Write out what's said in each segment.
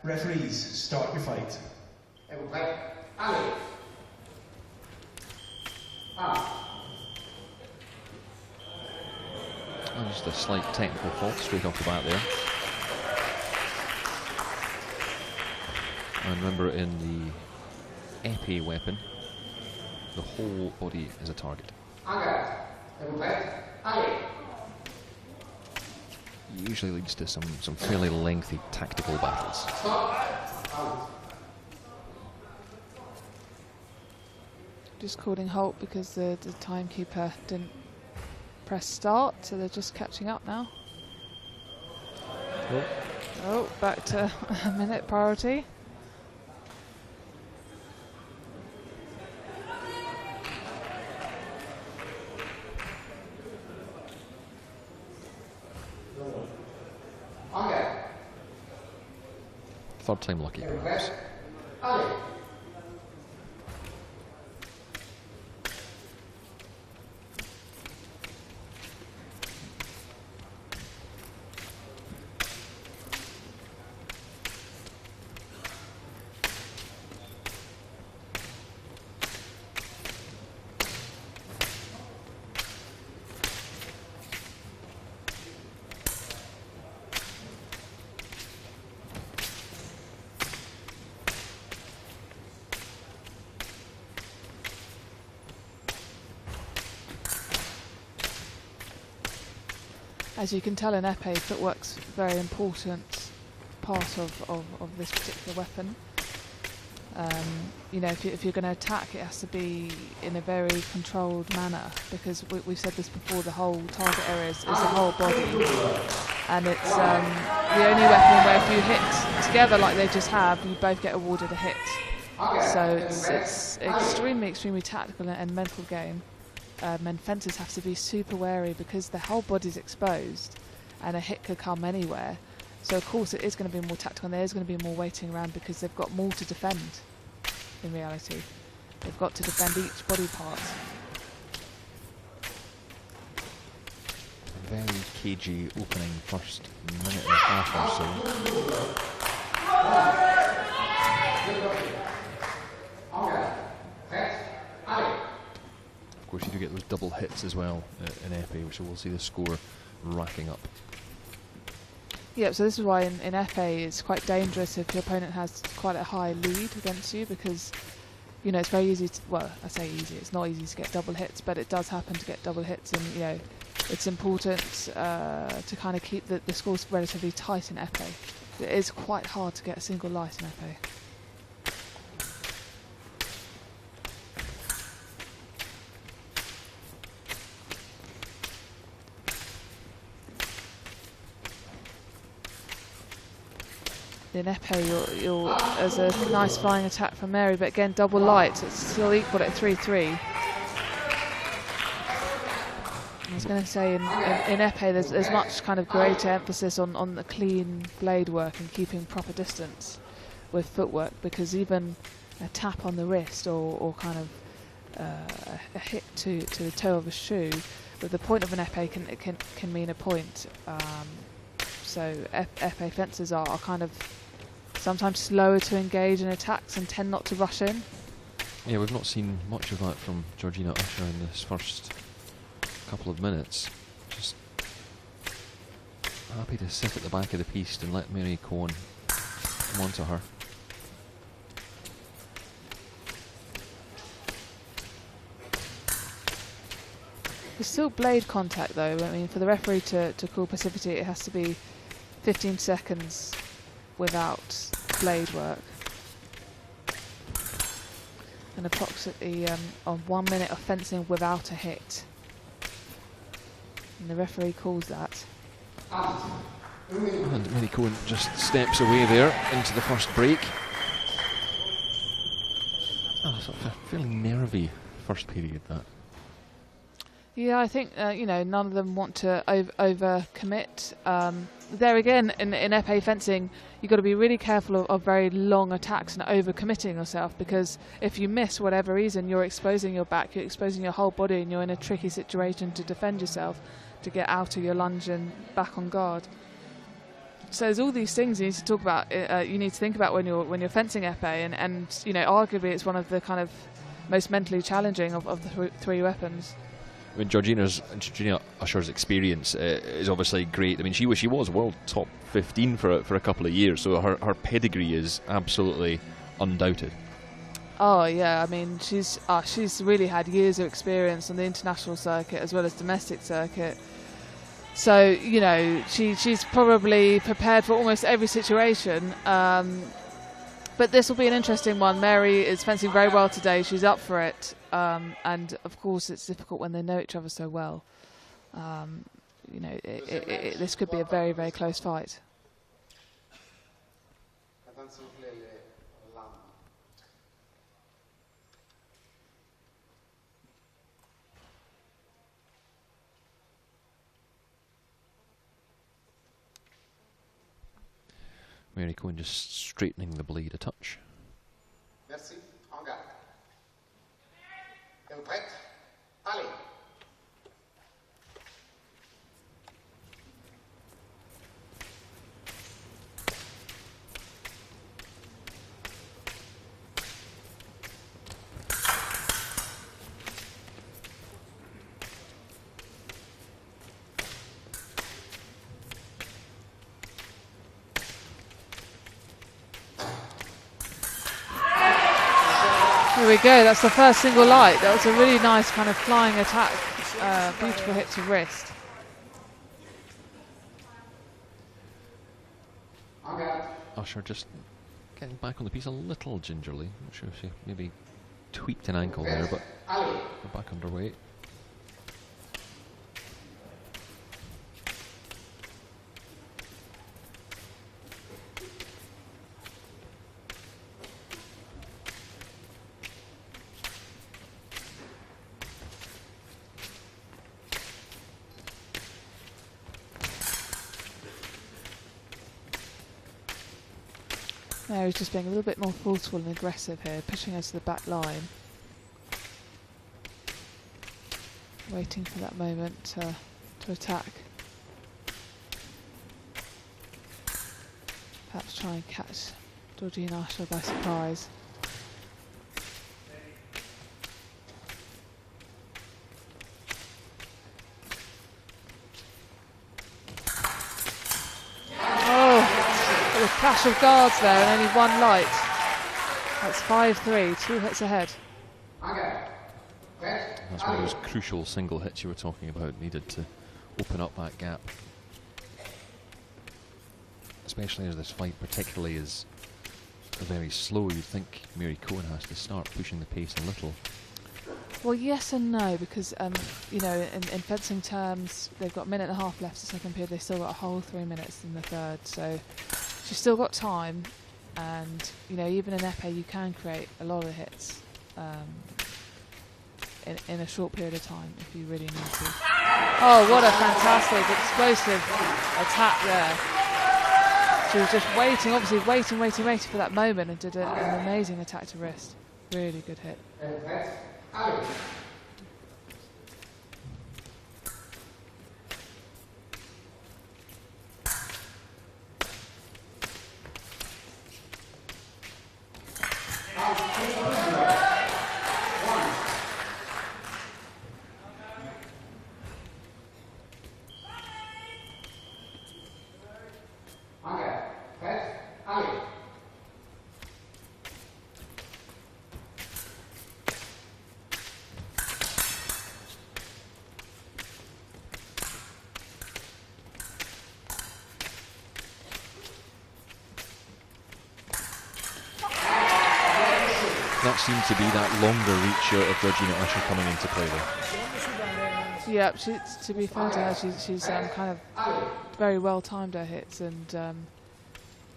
Referees, start your fight. Oh, just a slight technical fault straight off the bat there. And remember, in the Épée weapon, the whole body is a target. Usually leads to some fairly lengthy tactical battles. Just calling halt because the timekeeper didn't press start, so they're just catching up now. Oh, back to a minute priority. Third time lucky, perhaps. As you can tell in Épée, footwork's a very important part of this particular weapon. You know, if you're going to attack, it has to be in a very controlled manner, because we've said this before, the whole target area is the whole body. And it's the only weapon where if you hit together like they just have, you both get awarded a hit. So it's extremely tactical and mental game. And fencers have to be super wary because the whole body's exposed and a hit could come anywhere. So of course it is going to be more tactical, and there is going to be more waiting around because they've got more to defend in reality. They've got to defend each body part. Very cagey opening first minute and a half or so. Of course, you do get those double hits as well in Épée, which we'll see the score racking up. Yeah, so this is why in Épée it's quite dangerous if your opponent has quite a high lead against you, because you know it's very easy to, well, I say easy, it's not easy to get double hits, but it does happen to get double hits, and you know it's important to kind of keep the scores relatively tight in Épée. It is quite hard to get a single light in Épée. In Épée, there's a nice flying attack from Mary, but again, double light, so it's still equal at 3-3. I was going to say, in Épée, there's much kind of greater emphasis on the clean blade work and keeping proper distance with footwork, because even a tap on the wrist or kind of a hit to the toe of a shoe, with the point of an épée can mean a point. So épée fencers are kind of sometimes slower to engage in attacks and tend not to rush in. Yeah, we've not seen much of that from Georgina Usher in this first couple of minutes. Just happy to sit at the back of the piste and let Mary Cohen come on to her. There's still blade contact though. I mean, for the referee to call passivity, it has to be 15 seconds without blade work, and approximately on 1 minute of fencing without a hit. And the referee calls that. And Mary Cohen just steps away there into the first break. Oh, sort of a fairly nervy first period, that. Yeah, I think you know, none of them want to over commit. There again, in épée fencing, you've got to be really careful of very long attacks and over committing yourself, because if you miss for whatever reason, you're exposing your back, you're exposing your whole body, and you're in a tricky situation to defend yourself, to get out of your lunge and back on guard. So there's all these things you need to talk about. You need to think about when you're fencing épée, and arguably it's one of the kind of most mentally challenging of the three weapons. I mean, Georgina Usher's experience is obviously great. I mean, she was world top 15 for a couple of years, so her pedigree is absolutely undoubted. Oh yeah, I mean she's really had years of experience on the international circuit as well as domestic circuit. So she's probably prepared for almost every situation. But this will be an interesting one. Mary is fencing very well today. She's up for it. And of course it's difficult when they know each other so well. This could be a very, very close fight. Mary Cohen just straightening the blade a touch. Merci. En garde. Êtes-vous prête? Allez. Here we go, that's the first single light. That was a really nice kind of flying attack, beautiful hit to wrist. Usher just getting back on the piece a little gingerly. Not sure if she maybe tweaked an ankle there, but we're back underway. Mary's just being a little bit more forceful and aggressive here, pushing us to the back line. Waiting for that moment to attack. Perhaps try and catch Georgina Usher by surprise. Clash of guards there and only one light. That's 5-3, 2 hits ahead. That's one of those crucial single hits you were talking about, needed to open up that gap. Especially as this fight particularly is very slow, you'd think Mary Cohen has to start pushing the pace a little. Well, yes and no, because in fencing terms, they've got a minute and a half left the second period. They've still got a whole 3 minutes in the third, so she's still got time. And even in épée, you can create a lot of hits in a short period of time if you really need to. Oh, what a fantastic, explosive attack there! She was just waiting, obviously waiting for that moment, and did an amazing attack to wrist. Really good hit. That seemed to be that longer reach of Georgina Usher coming into play there. Yeah, to be fair to her, she's kind of very well timed her hits, and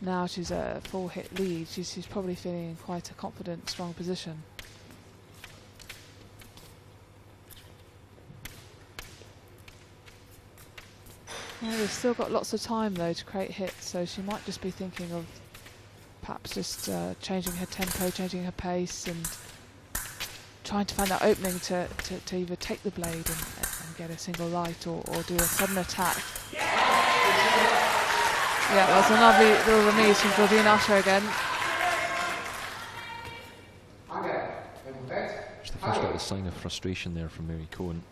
now she's a 4-hit lead. She's probably feeling in quite a confident, strong position. Well, they've still got lots of time though to create hits, so she might just be thinking of perhaps just changing her tempo, changing her pace, and trying to find that opening to either take the blade and get a single light, or do a sudden attack. Yeah, that's a lovely little remise from Georgina Usher again. Just the first little sign of frustration there from Mary Cohen.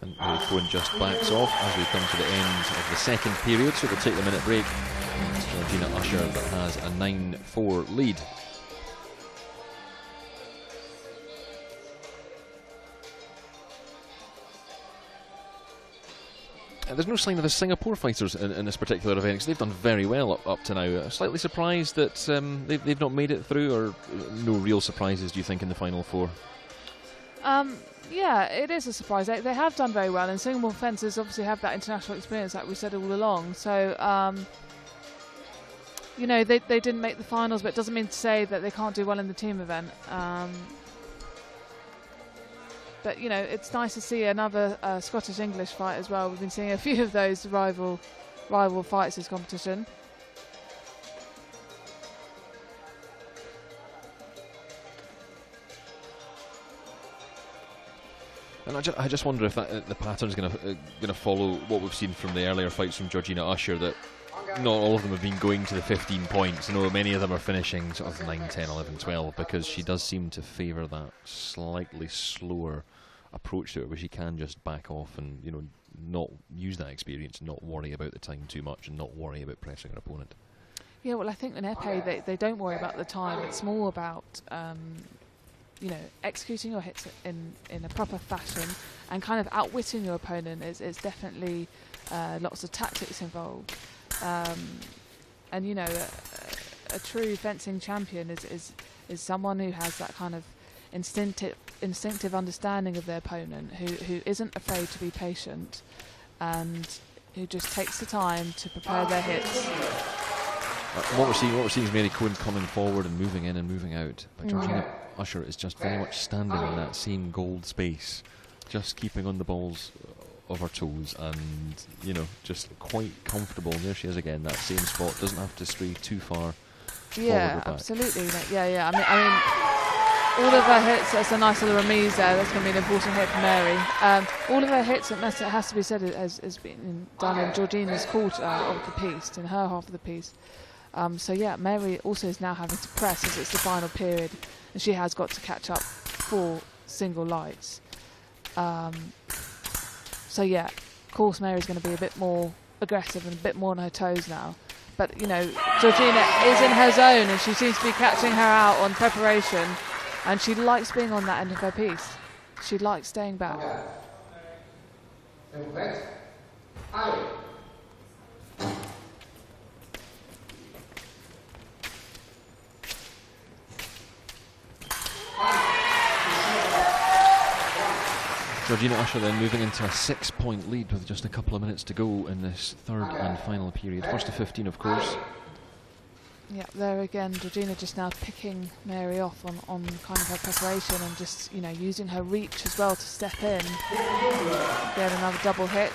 And Mary Cohen just backs off as we come to the end of the second period, so we'll take the minute break. It's Georgina Usher that has a 9-4 lead. There's no sign of the Singapore fighters in this particular event, because they've done very well up to now. Slightly surprised that they've not made it through, or no real surprises, do you think, in the final four? Yeah, it is a surprise. They have done very well, and Singapore fencers obviously have that international experience that we said all along. So, you know, they didn't make the finals, but it doesn't mean to say that they can't do well in the team event. But, you know, it's nice to see another Scottish-English fight as well. We've been seeing a few of those rival fights this competition. And I just wonder if the pattern's going to follow what we've seen from the earlier fights from Georgina Usher, that not all of them have been going to the 15 points. You know, many of them are finishing sort of 9, 10, 11, 12, because she does seem to favour that slightly slower approach to it, where she can just back off and, you know, not use that experience, not worry about the time too much, and not worry about pressing her opponent. Yeah, well, I think in Épée they don't worry about the time. It's more about you know, executing your hits in a proper fashion and kind of outwitting your opponent. It's definitely lots of tactics involved. And, you know, a true fencing champion is someone who has that kind of instinctive understanding of their opponent, who isn't afraid to be patient, and who just takes the time to prepare their hits. What we're seeing is Mary Cohen coming forward and moving in and moving out. But Georgina Usher is just very much standing in that same gold space, just keeping on the balls of her toes, and, you know, just quite comfortable. And there she is again, that same spot, doesn't have to stray too far. Yeah, absolutely. Yeah. I mean, all of her hits, that's a nice little remise there. That's going to be an important hit for Mary. All of her hits, it has to be said, has been done in Georgina's quarter of the piece, in her half of the piece. So yeah, Mary also is now having to press as it's the final period, and she has got to catch up 4 single lights. So yeah, of course Mary's going to be a bit more aggressive and a bit more on her toes now. But, you know, Georgina is in her zone, and she seems to be catching her out on preparation, and she likes being on that end of her piece. She likes staying back. Georgina Usher then moving into a 6-point lead with just a couple of minutes to go in this third and final period. First to 15, of course. Yeah, there again, Georgina just now picking Mary off on kind of her preparation, and just, you know, using her reach as well to step in. Get another double hit.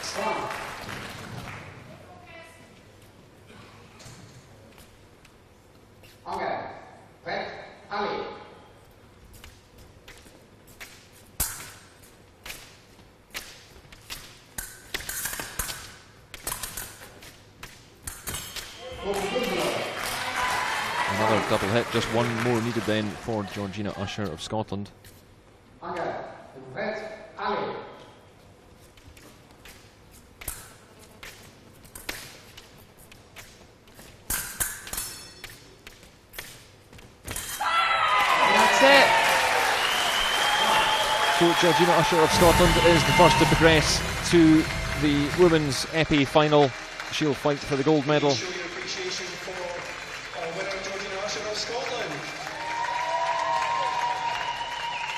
Another double hit, just one more needed then for Georgina Usher of Scotland. That's it. So Georgina Usher of Scotland is the first to progress to the women's Épée final. She'll fight for the gold medal. Show your appreciation for winner Georgina Usher of Scotland.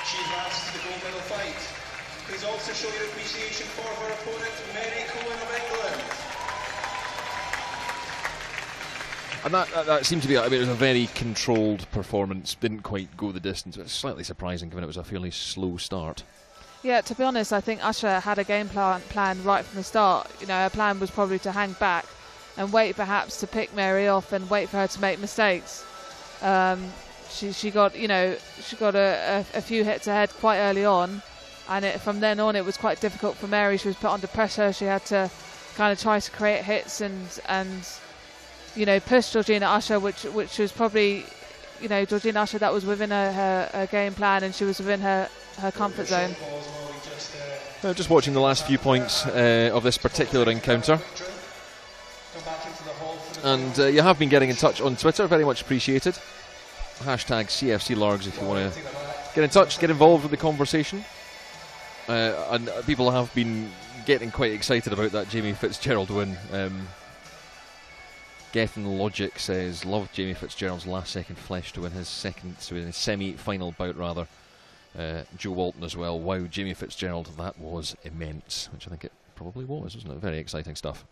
She advances to the gold medal fight. Please also show your appreciation for her opponent, Mary Cohen of England. And that seemed to be, I mean, it was a very controlled performance. Didn't quite go the distance. It was slightly surprising given it was a fairly slow start. Yeah, to be honest, I think Usher had a game plan right from the start. You know, her plan was probably to hang back and wait perhaps to pick Mary off and wait for her to make mistakes. She got a few hits ahead quite early on, and from then on it was quite difficult for Mary. She was put under pressure. She had to kind of try to create hits and push Georgina Usher, which was probably, Georgina Usher, that was within her game plan, and she was within her comfort zone. Just watching the last few points of this particular encounter. And you have been getting in touch on Twitter, very much appreciated. Hashtag CFCLargs if you want to get in touch, get involved with the conversation. And people have been getting quite excited about that Jamie Fitzgerald win. Gethin Logic says, loved Jamie Fitzgerald's last second flesh to win his semi-final bout rather. Joe Walton as well. Wow, Jamie Fitzgerald, that was immense, which I think it probably was, wasn't it? Very exciting stuff.